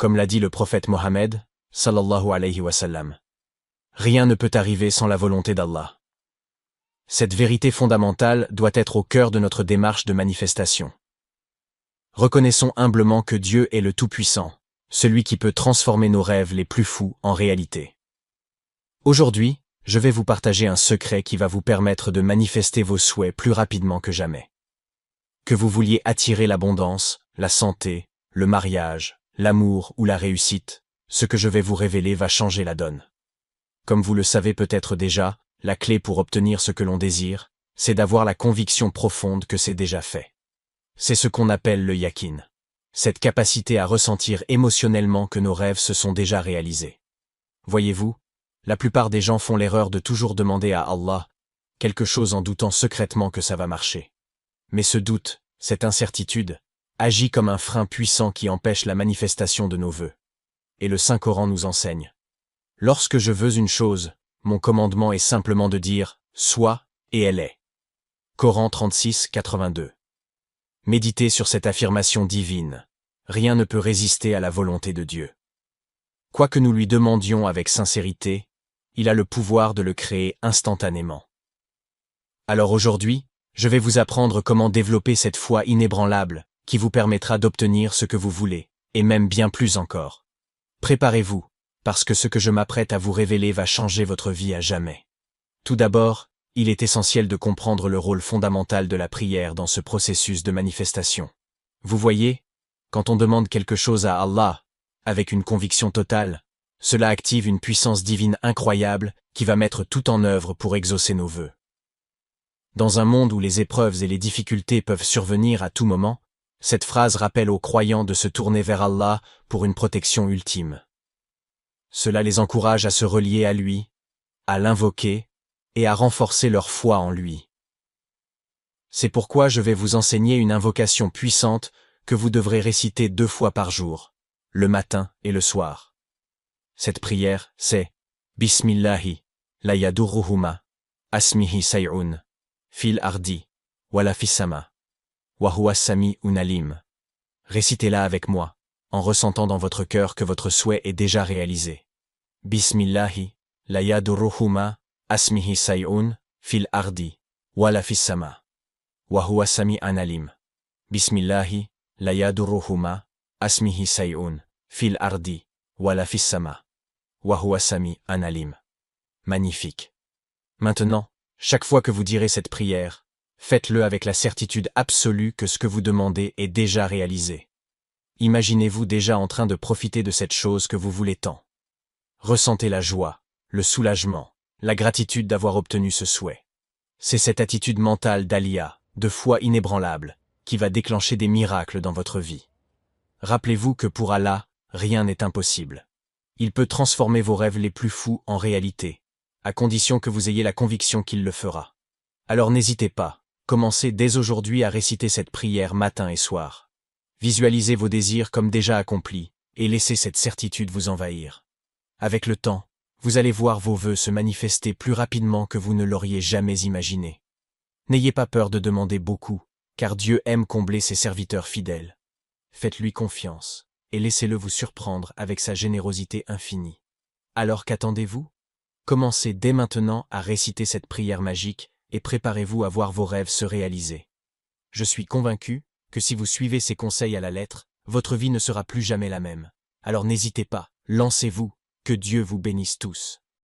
Comme l'a dit le prophète Mohammed, sallallahu alayhi wa sallam. Rien ne peut arriver sans la volonté d'Allah. Cette vérité fondamentale doit être au cœur de notre démarche de manifestation. Reconnaissons humblement que Dieu est le Tout-Puissant, celui qui peut transformer nos rêves les plus fous en réalité. Aujourd'hui, je vais vous partager un secret qui va vous permettre de manifester vos souhaits plus rapidement que jamais. Que vous vouliez attirer l'abondance, la santé, le mariage, l'amour ou la réussite, ce que je vais vous révéler va changer la donne. Comme vous le savez peut-être déjà, la clé pour obtenir ce que l'on désire, c'est d'avoir la conviction profonde que c'est déjà fait. C'est ce qu'on appelle le yaqin. Cette capacité à ressentir émotionnellement que nos rêves se sont déjà réalisés. Voyez-vous, la plupart des gens font l'erreur de toujours demander à Allah quelque chose en doutant secrètement que ça va marcher. Mais ce doute, cette incertitude, agit comme un frein puissant qui empêche la manifestation de nos vœux. Et le Saint-Coran nous enseigne. Lorsque je veux une chose, mon commandement est simplement de dire « sois » et elle est. Coran 36, 82. Méditez sur cette affirmation divine. Rien ne peut résister à la volonté de Dieu. Quoi que nous lui demandions avec sincérité, il a le pouvoir de le créer instantanément. Alors aujourd'hui, je vais vous apprendre comment développer cette foi inébranlable qui vous permettra d'obtenir ce que vous voulez, et même bien plus encore. Préparez-vous, parce que ce que je m'apprête à vous révéler va changer votre vie à jamais. Tout d'abord, il est essentiel de comprendre le rôle fondamental de la prière dans ce processus de manifestation. Vous voyez, quand on demande quelque chose à Allah, avec une conviction totale, cela active une puissance divine incroyable qui va mettre tout en œuvre pour exaucer nos vœux. Dans un monde où les épreuves et les difficultés peuvent survenir à tout moment, cette phrase rappelle aux croyants de se tourner vers Allah pour une protection ultime. Cela les encourage à se relier à lui, à l'invoquer et à renforcer leur foi en lui. C'est pourquoi je vais vous enseigner une invocation puissante que vous devrez réciter 2 fois par jour, le matin et le soir. Cette prière, c'est « Bismillahi, la yadurruhuma, asmihi say'un, fil ardi, wala fissama, wa huwa sami'un alim ». Récitez-la avec moi, en ressentant dans votre cœur que votre souhait est déjà réalisé. Bismillahi, la yadurruhuma, asmihi say'un, fil ardi, wala fissama, wa huwa sami'un alim. Bismillahi, la yadurruhuma, asmihi say'un, fil ardi, wala fissama, wa huwa sami'un alim. Magnifique. Maintenant, chaque fois que vous direz cette prière, faites-le avec la certitude absolue que ce que vous demandez est déjà réalisé. Imaginez-vous déjà en train de profiter de cette chose que vous voulez tant. Ressentez la joie, le soulagement, la gratitude d'avoir obtenu ce souhait. C'est cette attitude mentale d'Aliya, de foi inébranlable, qui va déclencher des miracles dans votre vie. Rappelez-vous que pour Allah, rien n'est impossible. Il peut transformer vos rêves les plus fous en réalité, à condition que vous ayez la conviction qu'il le fera. Alors n'hésitez pas, commencez dès aujourd'hui à réciter cette prière matin et soir. Visualisez vos désirs comme déjà accomplis, et laissez cette certitude vous envahir. Avec le temps, vous allez voir vos vœux se manifester plus rapidement que vous ne l'auriez jamais imaginé. N'ayez pas peur de demander beaucoup, car Dieu aime combler ses serviteurs fidèles. Faites-lui confiance, et laissez-le vous surprendre avec sa générosité infinie. Alors qu'attendez-vous? Commencez dès maintenant à réciter cette prière magique et préparez-vous à voir vos rêves se réaliser. Je suis convaincu que si vous suivez ces conseils à la lettre, votre vie ne sera plus jamais la même. Alors n'hésitez pas, lancez-vous, que Dieu vous bénisse tous.